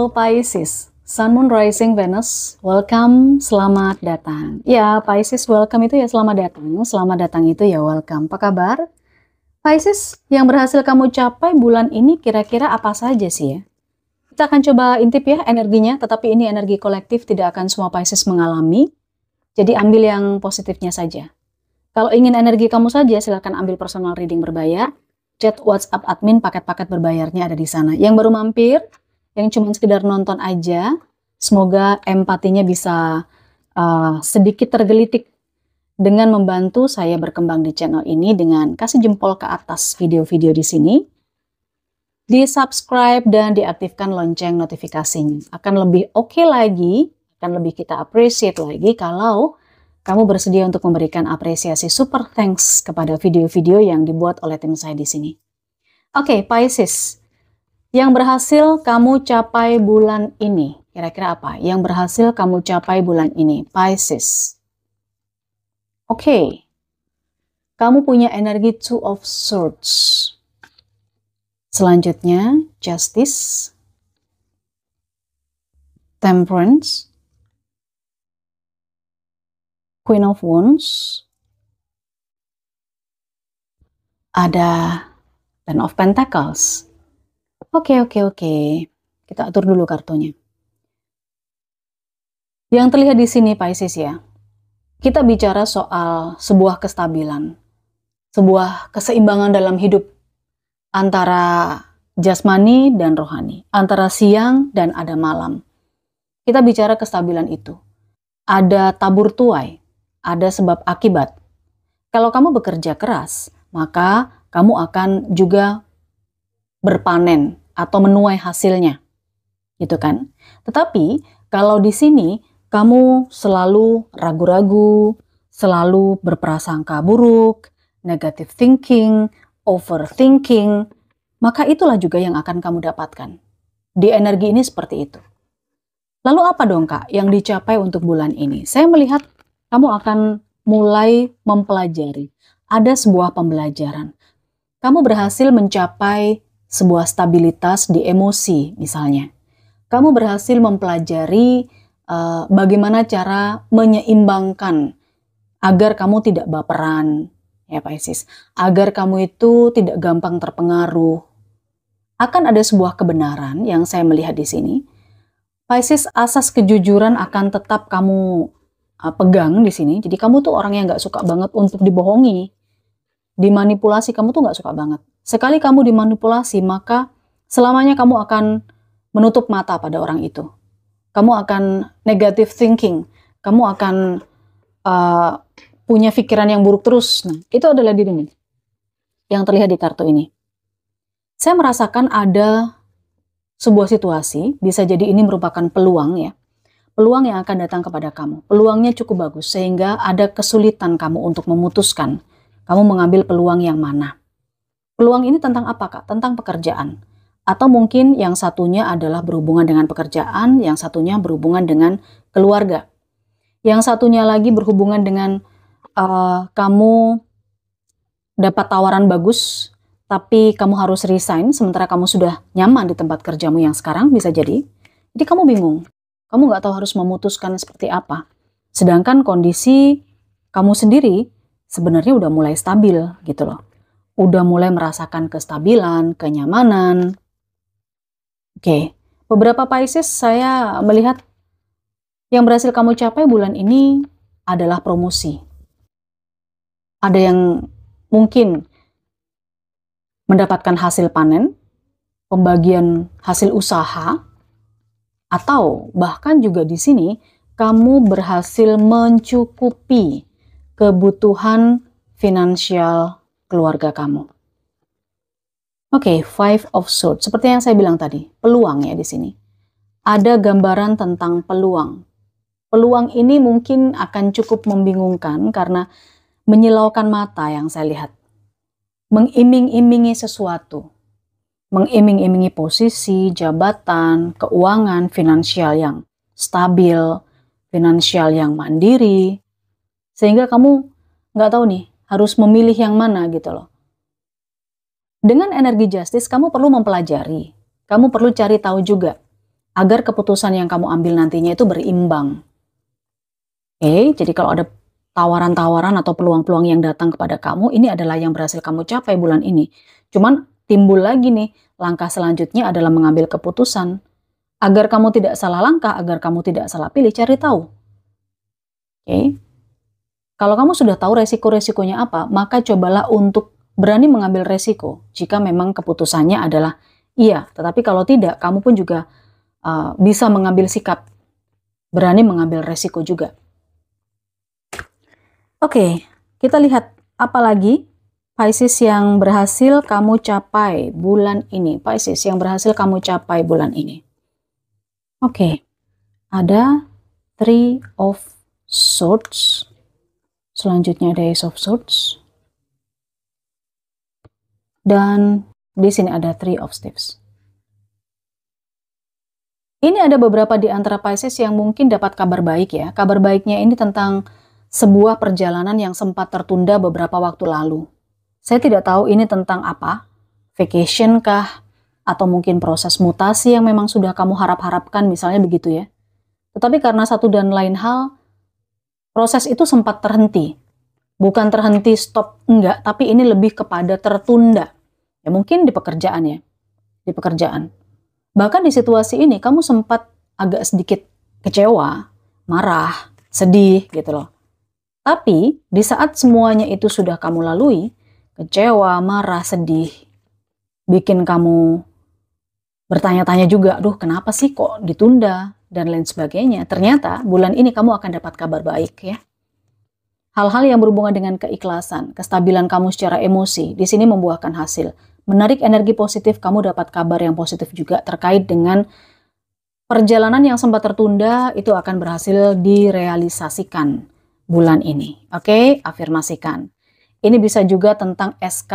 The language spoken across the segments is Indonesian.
Halo Pisces, Sun, Moon, Rising, Venus, welcome, selamat datang. Ya, Pisces welcome itu ya selamat datang itu ya welcome. Apa kabar? Pisces, yang berhasil kamu capai bulan ini kira-kira apa saja sih ya? Kita akan coba intip ya energinya, tetapi ini energi kolektif, tidak akan semua Pisces mengalami. Jadi ambil yang positifnya saja. Kalau ingin energi kamu saja, silakan ambil personal reading berbayar. Chat WhatsApp admin, paket-paket berbayarnya ada di sana. Yang baru mampir, yang cuma sekedar nonton aja, semoga empatinya bisa sedikit tergelitik dengan membantu saya berkembang di channel ini dengan kasih jempol ke atas video-video di sini, di subscribe dan diaktifkan lonceng notifikasinya. Akan lebih oke lagi, akan lebih kita appreciate lagi kalau kamu bersedia untuk memberikan apresiasi super thanks kepada video-video yang dibuat oleh tim saya di sini. Oke, Pisces. Yang berhasil kamu capai bulan ini, kira-kira apa? Yang berhasil kamu capai bulan ini, Pisces. Oke, kamu punya energi Two of Swords. Selanjutnya, Justice, Temperance, Queen of Wands, ada Ten of Pentacles. Oke. Kita atur dulu kartunya. Yang terlihat di sini Pisces ya, kita bicara soal sebuah kestabilan, sebuah keseimbangan dalam hidup antara jasmani dan rohani, antara siang dan ada malam. Kita bicara kestabilan itu. Ada tabur tuai, ada sebab akibat. Kalau kamu bekerja keras, maka kamu akan juga berpanen atau menuai hasilnya, gitu kan? Tetapi kalau di sini kamu selalu ragu-ragu, selalu berprasangka buruk, negative thinking, overthinking, maka itulah juga yang akan kamu dapatkan. Di energi ini seperti itu. Lalu apa dong Kak yang dicapai untuk bulan ini? Saya melihat kamu akan mulai mempelajari. Ada sebuah pembelajaran. Kamu berhasil mencapai sebuah stabilitas di emosi misalnya. Kamu berhasil mempelajari bagaimana cara menyeimbangkan agar kamu tidak baperan, ya Pisces. Agar kamu itu tidak gampang terpengaruh. Akan ada sebuah kebenaran yang saya melihat di sini. Pisces, asas kejujuran akan tetap kamu pegang di sini. Jadi kamu tuh orang yang gak suka banget untuk dibohongi. Dimanipulasi kamu tuh gak suka banget. Sekali kamu dimanipulasi, maka selamanya kamu akan menutup mata pada orang itu. Kamu akan negative thinking. Kamu akan punya pikiran yang buruk terus. Nah, itu adalah dirimu yang terlihat di kartu ini. Saya merasakan ada sebuah situasi, bisa jadi ini merupakan peluang ya. Peluang yang akan datang kepada kamu. Peluangnya cukup bagus, sehingga ada kesulitan kamu untuk memutuskan. Kamu mengambil peluang yang mana. Peluang ini tentang apa Kak? Tentang pekerjaan. Atau mungkin yang satunya adalah berhubungan dengan pekerjaan, yang satunya berhubungan dengan keluarga. Yang satunya lagi berhubungan dengan kamu dapat tawaran bagus, tapi kamu harus resign, sementara kamu sudah nyaman di tempat kerjamu yang sekarang, bisa jadi. Jadi kamu bingung. Kamu nggak tahu harus memutuskan seperti apa. Sedangkan kondisi kamu sendiri sebenarnya udah mulai stabil gitu loh. Udah mulai merasakan kestabilan, kenyamanan. Oke, beberapa Pisces saya melihat yang berhasil kamu capai bulan ini adalah promosi. Ada yang mungkin mendapatkan hasil panen, pembagian hasil usaha, atau bahkan juga di sini kamu berhasil mencukupi kebutuhan finansial keluarga kamu. Oke, Five of Swords. Seperti yang saya bilang tadi, peluang ya di sini. Ada gambaran tentang peluang. Peluang ini mungkin akan cukup membingungkan karena menyilaukan mata yang saya lihat. Mengiming-imingi sesuatu. Mengiming-imingi posisi, jabatan, keuangan, finansial yang stabil, finansial yang mandiri. Sehingga kamu nggak tahu nih, harus memilih yang mana gitu loh. Dengan energi justice, kamu perlu mempelajari. Kamu perlu cari tahu juga agar keputusan yang kamu ambil nantinya itu berimbang. Oke, jadi kalau ada tawaran-tawaran atau peluang-peluang yang datang kepada kamu, ini adalah yang berhasil kamu capai bulan ini. Cuman timbul lagi nih, langkah selanjutnya adalah mengambil keputusan. Agar kamu tidak salah langkah, agar kamu tidak salah pilih, cari tahu. Oke. Kalau kamu sudah tahu resiko-resikonya apa, maka cobalah untuk berani mengambil resiko. Jika memang keputusannya adalah iya, tetapi kalau tidak, kamu pun juga bisa mengambil sikap. Berani mengambil resiko juga. Oke, kita lihat apa lagi Pisces yang berhasil kamu capai bulan ini. Pisces yang berhasil kamu capai bulan ini. Oke, ada Three of Swords. Selanjutnya ada Ace of Swords. Dan di sini ada Three of Staves. Ini ada beberapa di antara Pisces yang mungkin dapat kabar baik ya. Kabar baiknya ini tentang sebuah perjalanan yang sempat tertunda beberapa waktu lalu. Saya tidak tahu ini tentang apa, vacation kah, atau mungkin proses mutasi yang memang sudah kamu harap-harapkan, misalnya begitu ya. Tetapi karena satu dan lain hal, proses itu sempat terhenti. Bukan terhenti stop, enggak, tapi ini lebih kepada tertunda. Ya mungkin di pekerjaan ya, di pekerjaan. Bahkan di situasi ini kamu sempat agak sedikit kecewa, marah, sedih gitu loh. Tapi di saat semuanya itu sudah kamu lalui, kecewa, marah, sedih, bikin kamu bertanya-tanya juga, aduh kenapa sih kok ditunda, dan lain sebagainya. Ternyata bulan ini kamu akan dapat kabar baik ya. Hal-hal yang berhubungan dengan keikhlasan, kestabilan kamu secara emosi, di sini membuahkan hasil. Menarik energi positif, kamu dapat kabar yang positif juga terkait dengan perjalanan yang sempat tertunda, itu akan berhasil direalisasikan bulan ini. Oke, afirmasikan. Ini bisa juga tentang SK,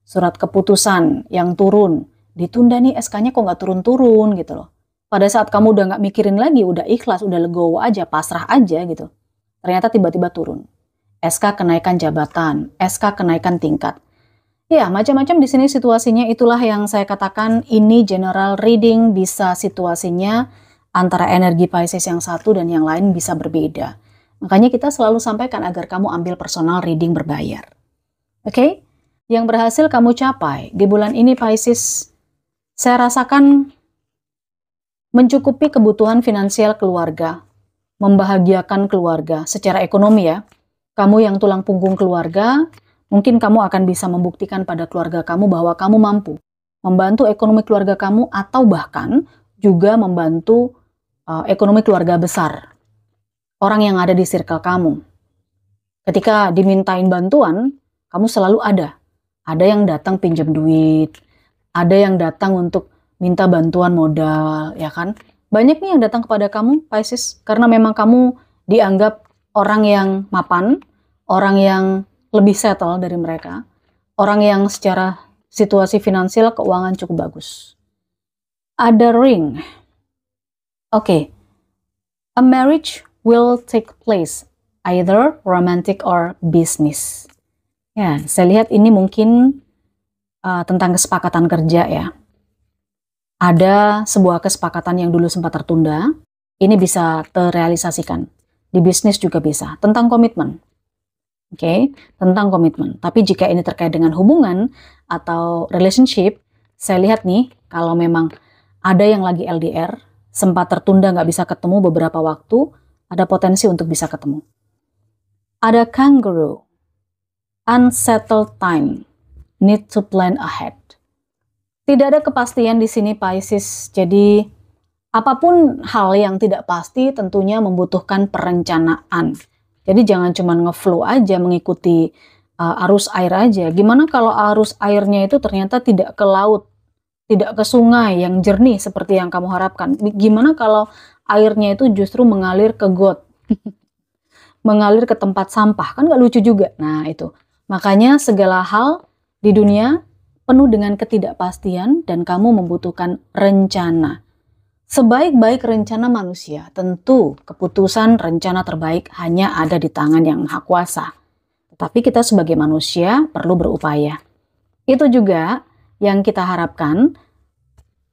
surat keputusan yang turun. Ditunda nih SK-nya kok nggak turun-turun gitu loh. Pada saat kamu udah nggak mikirin lagi, udah ikhlas, udah legowo aja, pasrah aja gitu. Ternyata tiba-tiba turun. SK kenaikan jabatan, SK kenaikan tingkat. Ya, macam-macam di sini situasinya, itulah yang saya katakan ini general reading, bisa situasinya antara energi Pisces yang satu dan yang lain bisa berbeda. Makanya kita selalu sampaikan agar kamu ambil personal reading berbayar. Oke? Yang berhasil kamu capai di bulan ini Pisces, saya rasakan mencukupi kebutuhan finansial keluarga, membahagiakan keluarga secara ekonomi ya. Kamu yang tulang punggung keluarga, mungkin kamu akan bisa membuktikan pada keluarga kamu bahwa kamu mampu membantu ekonomi keluarga kamu atau bahkan juga membantu ekonomi keluarga besar. Orang yang ada di circle kamu. Ketika dimintain bantuan, kamu selalu ada. Ada yang datang pinjam duit, ada yang datang untuk minta bantuan modal, ya kan? Banyak nih yang datang kepada kamu, Pisces, karena memang kamu dianggap orang yang mapan, orang yang lebih settle dari mereka, orang yang secara situasi finansial keuangan cukup bagus. Ada ring. Oke. A marriage will take place, either romantic or business. Ya, saya lihat ini mungkin tentang kesepakatan kerja ya. Ada sebuah kesepakatan yang dulu sempat tertunda, ini bisa terrealisasikan. Di bisnis juga bisa, tentang komitmen. Oke, tentang komitmen. Tapi jika ini terkait dengan hubungan atau relationship, saya lihat nih, kalau memang ada yang lagi LDR, sempat tertunda nggak bisa ketemu beberapa waktu, ada potensi untuk bisa ketemu. Ada kangaroo, unsettled time, need to plan ahead. Tidak ada kepastian di sini Pisces, jadi apapun hal yang tidak pasti tentunya membutuhkan perencanaan. Jadi jangan cuma ngeflow aja, mengikuti arus air aja. Gimana kalau arus airnya itu ternyata tidak ke laut, tidak ke sungai yang jernih seperti yang kamu harapkan? Gimana kalau airnya itu justru mengalir ke got, mengalir ke tempat sampah? Kan nggak lucu juga. Nah itu, makanya segala hal di dunia penuh dengan ketidakpastian dan kamu membutuhkan rencana. Sebaik-baik rencana manusia, tentu keputusan rencana terbaik hanya ada di tangan yang Maha Kuasa. Tetapi kita sebagai manusia perlu berupaya. Itu juga yang kita harapkan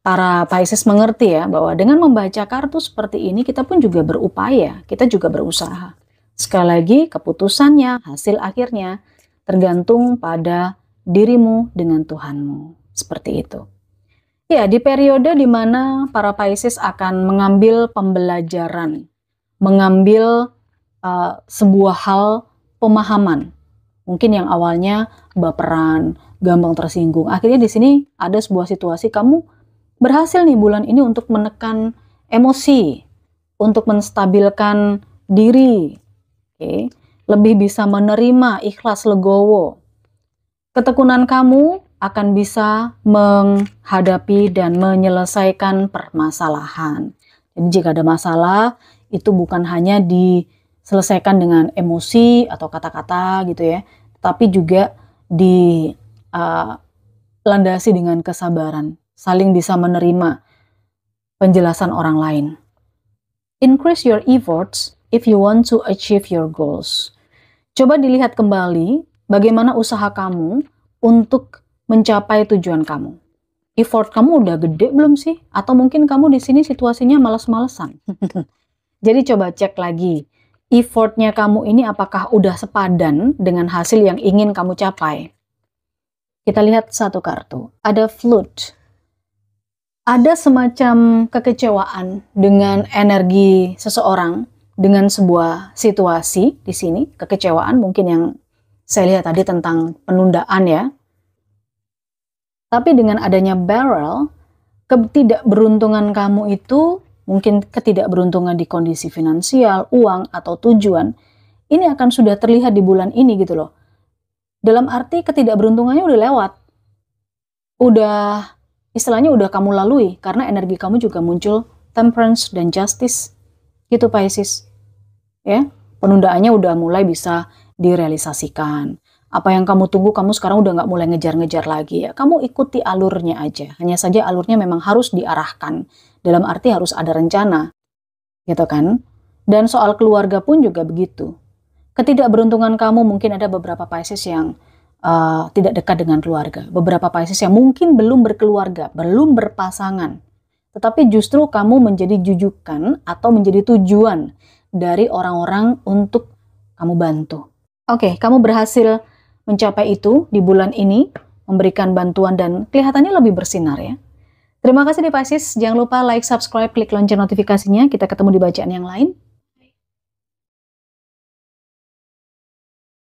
para Pisces mengerti ya, bahwa dengan membaca kartu seperti ini, kita pun juga berupaya, kita juga berusaha. Sekali lagi, keputusannya, hasil akhirnya, tergantung pada dirimu dengan Tuhanmu. Seperti itu. Ya, di periode di mana para Pisces akan mengambil pembelajaran, mengambil sebuah hal pemahaman. Mungkin yang awalnya baperan, gampang tersinggung. Akhirnya di sini ada sebuah situasi kamu berhasil nih bulan ini untuk menekan emosi, untuk menstabilkan diri, lebih bisa menerima, ikhlas, legowo. Ketekunan kamu akan bisa menghadapi dan menyelesaikan permasalahan. Jadi jika ada masalah, itu bukan hanya diselesaikan dengan emosi atau kata-kata gitu ya, tapi juga dilandasi dengan kesabaran. Saling bisa menerima penjelasan orang lain. Increase your efforts if you want to achieve your goals. Coba dilihat kembali bagaimana usaha kamu untuk mencapai tujuan kamu. Effort kamu udah gede belum sih? Atau mungkin kamu di sini situasinya males-malesan? Jadi coba cek lagi. Effortnya kamu ini apakah udah sepadan dengan hasil yang ingin kamu capai? Kita lihat satu kartu. Ada flute. Ada semacam kekecewaan dengan energi seseorang, dengan sebuah situasi di sini, kekecewaan mungkin yang saya lihat tadi tentang penundaan ya. Tapi dengan adanya barrel, ketidakberuntungan kamu itu, mungkin ketidakberuntungan di kondisi finansial, uang, atau tujuan, ini akan sudah terlihat di bulan ini gitu loh. Dalam arti ketidakberuntungannya udah lewat. Istilahnya udah kamu lalui, karena energi kamu juga muncul temperance dan justice gitu Pisces ya. Penundaannya udah mulai bisa direalisasikan. Apa yang kamu tunggu, kamu sekarang udah nggak mulai ngejar-ngejar lagi ya. Kamu ikuti alurnya aja, hanya saja alurnya memang harus diarahkan, dalam arti harus ada rencana gitu kan. Dan soal keluarga pun juga begitu. Ketidakberuntungan kamu, mungkin ada beberapa Pisces yang tidak dekat dengan keluarga. Beberapa Pisces yang mungkin belum berkeluarga, belum berpasangan. Tetapi justru kamu menjadi jujukan atau menjadi tujuan dari orang-orang untuk kamu bantu. Oke, kamu berhasil mencapai itu di bulan ini, memberikan bantuan dan kelihatannya lebih bersinar ya. Terima kasih di Pisces, jangan lupa like, subscribe, klik lonceng notifikasinya. Kita ketemu di bacaan yang lain.